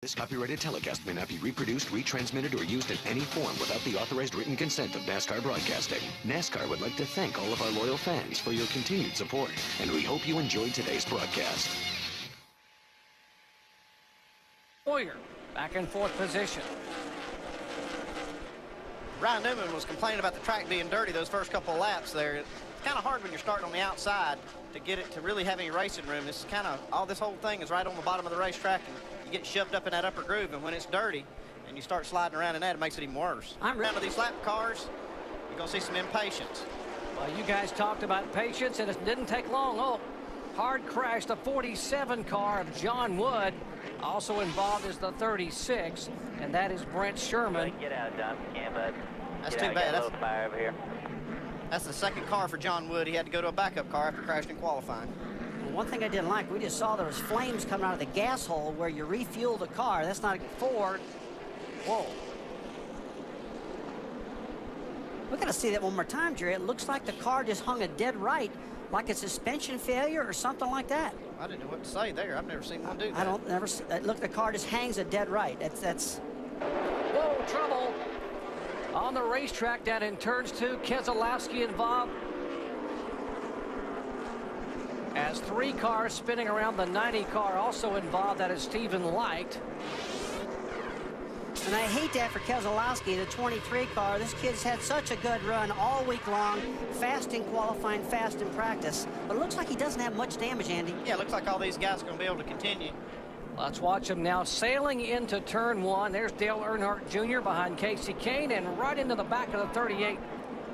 This copyrighted telecast may not be reproduced, retransmitted, or used in any form without the authorized written consent of NASCAR Broadcasting. NASCAR would like to thank all of our loyal fans for your continued support, and we hope you enjoyed today's broadcast. Boyer, back in fourth position. Ryan Newman was complaining about the track being dirty those first couple of laps there. It's kind of hard when you're starting on the outside to get it to really have any racing room. This is kind of, all this whole thing is right on the bottom of the racetrack, and you get shoved up in that upper groove, and when it's dirty and you start sliding around in that, it makes it even worse. Around to these lap cars, you're going to see some impatience. Well, you guys talked about patience, and it didn't take long. Oh, hard crash. The 47 car of John Wood. Also involved is the 36, and that is Brent Sherman. Get out, John. Yeah, bud. That's too bad. That's fire over here. That's the second car for John Wood. He had to go to a backup car after crashing in qualifying. One thing I didn't like, we just saw there was flames coming out of the gas hole where you refuel the car. That's not Ford. Whoa. We got to see that one more time, Jerry. It looks like the car just hung a dead right, like a suspension failure or something like that. I didn't know what to say there. I've never seen one do that. I don't never see, look, the car just hangs a dead right. That's. Whoa, trouble on the racetrack down in turns 2. Keselowski involved. As 3 cars spinning around the 90 car also involved. That is Stephen Light. And I hate that for Keselowski, the 23 car. This kid's had such a good run all week long, fast in qualifying, fast in practice. But it looks like he doesn't have much damage, Andy. Yeah, it looks like all these guys are going to be able to continue. Let's watch him now sailing into turn 1. There's Dale Earnhardt Jr. behind Casey Kane, and right into the back of the 38,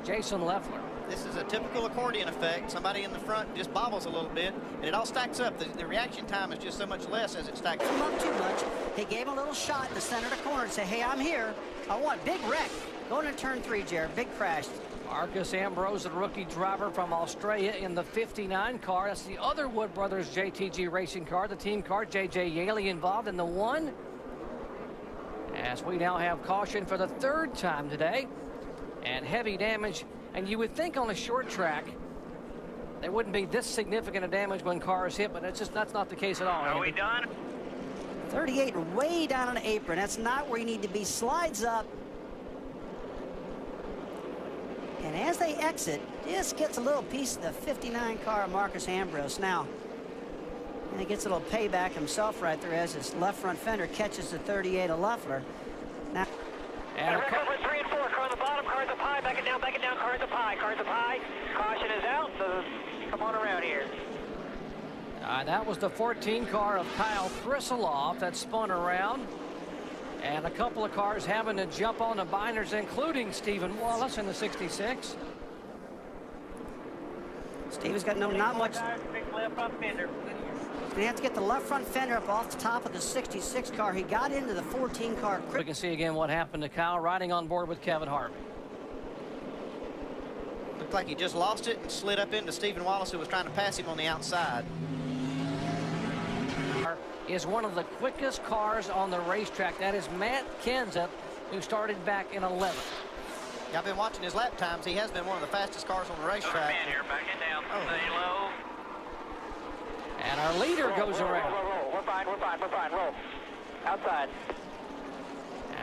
Jason Leffler. This is a typical accordion effect. Somebody in the front just bobbles a little bit, and it all stacks up. The reaction time is just so much less as it stacks up. Not too much. He gave him a little shot in the center of the corner and said, hey, I'm here. I want big wreck. Going to turn 3, Jared. Big crash. Marcus Ambrose, the rookie driver from Australia in the 59 car. That's the other Wood Brothers JTG racing car, the team car. J.J. Yaley involved in the 1. As we now have caution for the 3rd time today. And heavy damage. And you would think on a short track there wouldn't be this significant a damage when cars hit, but that's not the case at all. Are we done? 38 way down on the apron. That's not where you need to be. Slides up. And as they exit, just gets a little piece of the 59 car of Marcus Ambrose. Now, and he gets a little payback himself right there as his left front fender catches the 38 of Leffler. Now, and over 3 and 4, car on the bottom, cars up high, back it down, cars up high, Caution is out, so come on around here. That was the 14 car of Kyle Krisiloff that spun around. And a couple of cars having to jump on the binders, including Stephen Wallace in the 66. Steven's got not much. Left front fender. He's going to have to get the left front fender up off the top of the 66 car. He got into the 14 car. We can see again what happened to Kyle riding on board with Kevin Harvick. Looked like he just lost it and slid up into Stephen Wallace, who was trying to pass him on the outside. Is one of the quickest cars on the racetrack. That is Matt Kenseth, who started back in 11th. Yeah, I've been watching his lap times. He has been one of the fastest cars on the racetrack. Here, back it down. Stay low. And our leader goes around. Roll. We're fine. Roll. Outside.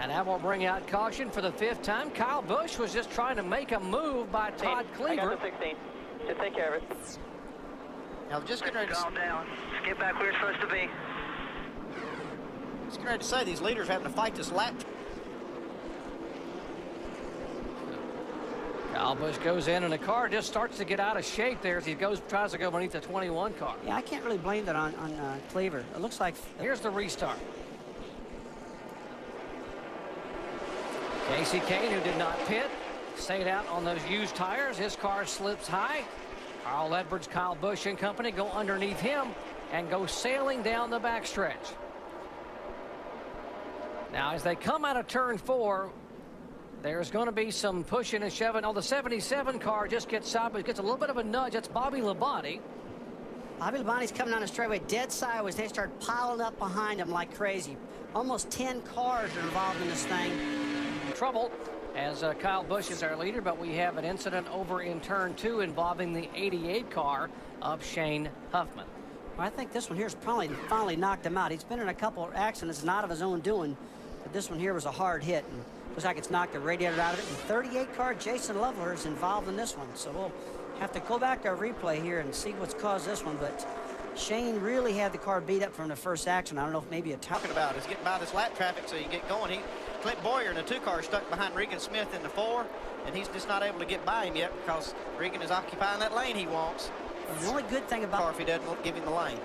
And that will bring out caution for the 5th time. Kyle Busch was just trying to make a move by Todd Cleaver. I got the 16. Just take care of it. Now, just getting ready to calm down. Just get back where it's supposed to be. Just getting ready to say these leaders are having to fight this lap. Kyle Busch goes in, and the car just starts to get out of shape there as he tries to go beneath the 21 car. Yeah, I can't really blame that on Cleaver. It looks like. Here's the restart. Casey Kane, who did not pit, stayed out on those used tires. His car slips high. Carl Edwards, Kyle Busch and company go underneath him and go sailing down the backstretch. Now, as they come out of turn 4, there's going to be some pushing and shoving. Oh, the 77 car just gets sideways, gets a little bit of a nudge. That's Bobby Labonte. Bobby Labonte's coming down the straightaway dead sideways. They start piling up behind him like crazy. Almost 10 cars are involved in this thing. Trouble as Kyle Busch is our leader, but we have an incident over in turn 2 involving the 88 car of Shane Huffman. I think this one here's probably finally knocked him out. He's been in a couple of accidents not of his own doing, but this one here was a hard hit. And looks like it's knocked the radiator out of it. And 38 car Jason Lovler is involved in this one. So we'll have to go back to our replay here and see what's caused this one. But Shane really had the car beat up from the first accident. I don't know if maybe a Talking about is getting by this lap traffic so you can get going. Clint Boyer in the 2 car is stuck behind Regan Smith in the 4, and he's just not able to get by him yet because Regan is occupying that lane he wants. The only good thing about Car if he doesn't give him the lane.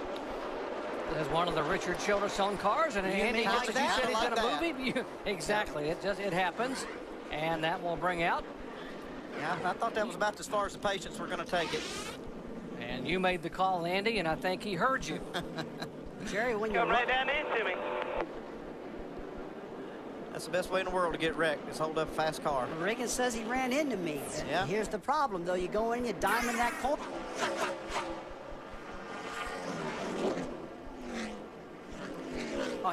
There's one of the Richard Childress-owned cars, and Andy, mean just like as you that? said, he's Like going to that. move him. Exactly. It happens, and that will bring out. Yeah, I thought that was about as far as the patients were going to take it. And you made the call, Andy, and I think he heard you. Jerry, when you're Come right down into me. That's the best way in the world to get wrecked, is hold up a fast car. Regan says he ran into me. Yeah. Here's the problem, though. You go in, you diamond that corner.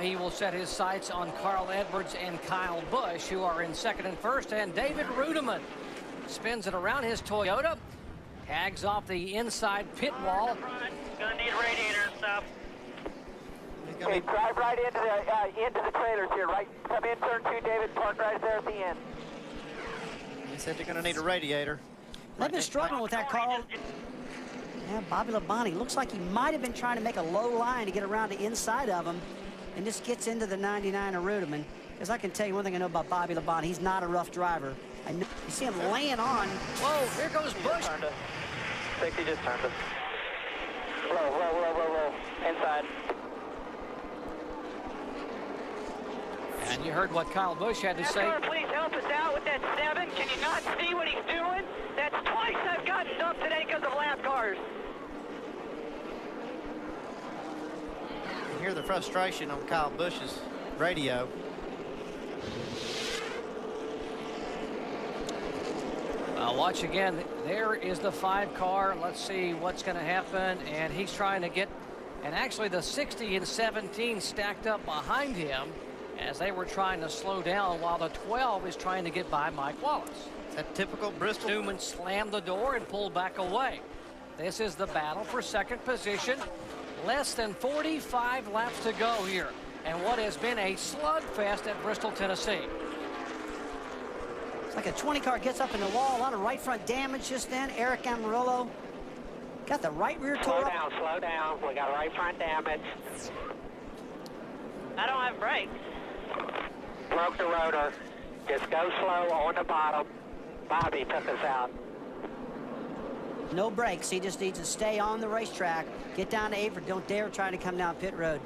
He will set his sights on Carl Edwards and Kyle Busch, who are in second and first, and David Rudeman spins it around his Toyota, tags off the inside pit wall. Gonna need radiator and stuff. He's gonna be, Drive right into the trailers here. Right, come in turn 2, David. Park right there at the end. he said they're going to need a radiator. They've been struggling with that, Carl. Yeah, Bobby Labonte looks like he might have been trying to make a low line to get around the inside of him, and this gets into the 99 of Rudeman. Because I can tell you one thing I know about Bobby Labonte, he's not a rough driver. I know, you see him laying on. Whoa, here goes Busch. 60 just turned us. Roll. Inside. And you heard what Kyle Busch had to say. NASCAR, please help us out with that 7. Can you not see what he's doing? That's twice I've gotten dumped today because of lap cars. You hear the frustration on Kyle Busch's radio. Watch again. There is the 5 car. Let's see what's going to happen. And he's trying to get, and actually the 60 and 17 stacked up behind him as they were trying to slow down while the 12 is trying to get by Mike Wallace. Is that typical Bristol? Newman slammed the door and pulled back away. This is the battle for second position. Less than 45 laps to go here. And what has been a slugfest at Bristol, Tennessee. It's like a 20 car gets up in the wall. A lot of right front damage just then. Eric Amarillo got the right rear tore up. Slow down. We got right front damage. I don't have brakes. Broke the rotor. Just go slow on the bottom. Bobby took us out. No brakes. He just needs to stay on the racetrack. Get down to Avery. Don't dare try to come down pit road.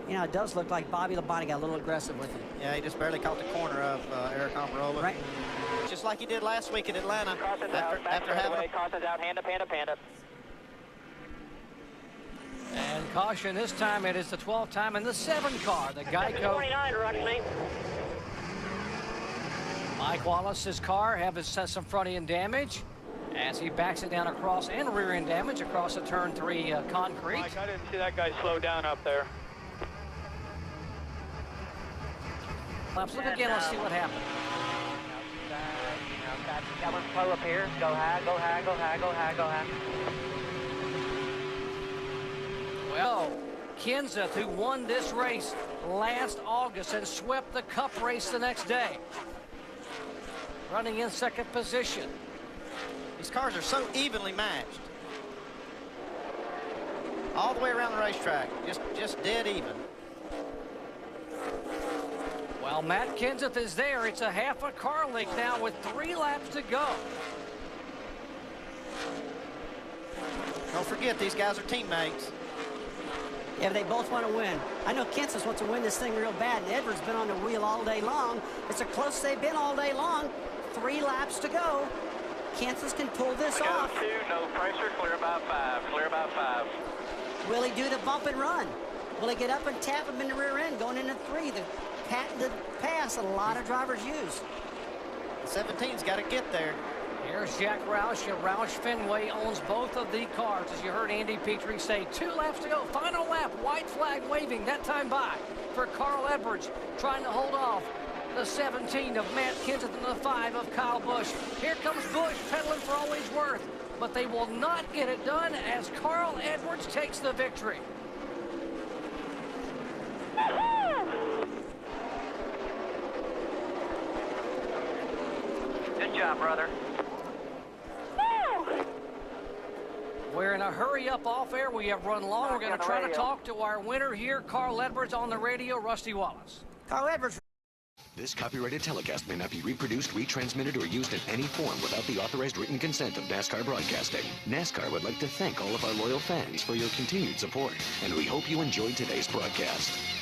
You know, it does look like Bobby Labonte got a little aggressive with him. Yeah, he just barely caught the corner of Eric Amarola. Right. Just like he did last week in Atlanta. Caution's out. After having Caution's out. Hand up. And caution this time, it is the 12th time in the 7 car. The Geico. 29 runs me. Mike Wallace's car has some front end damage as he backs it down across, and rear end damage across the turn 3 concrete. Mike, I didn't see that guy slow down up there. Let's look again, let's see what happened. Got one slow up here. Go high. Well, Kenseth, who won this race last August and swept the Cup race the next day, running in second position. These cars are so evenly matched. All the way around the racetrack. Just dead even. Well, Matt Kenseth is there. It's a half a car length now with 3 laps to go. Don't forget, these guys are teammates. Yeah, but they both want to win. I know Kenseth wants to win this thing real bad, and Edwards been on the wheel all day long. It's the closest they've been all day long. 3 laps to go. Kenseth can pull this off. 2, no pressure, clear about 5. Will he do the bump and run? Will he get up and tap him in the rear end going into 3? The patented pass that a lot of drivers use. The 17's got to get there. Here's Jack Roush. Roush Fenway owns both of the cars. As you heard Andy Petrie say, 2 laps to go. Final lap, white flag waving that time by for Carl Edwards, trying to hold off the 17 of Matt Kenseth and the 5 of Kyle Busch. Here comes Busch pedaling for all he's worth. but they will not get it done as Carl Edwards takes the victory. Good job, brother. We're in a hurry up off air. We have run long. We're going to try to talk to our winner here, Carl Edwards, on the radio, Rusty Wallace. Carl Edwards. This copyrighted telecast may not be reproduced, retransmitted, or used in any form without the authorized written consent of NASCAR Broadcasting. NASCAR would like to thank all of our loyal fans for your continued support, and we hope you enjoyed today's broadcast.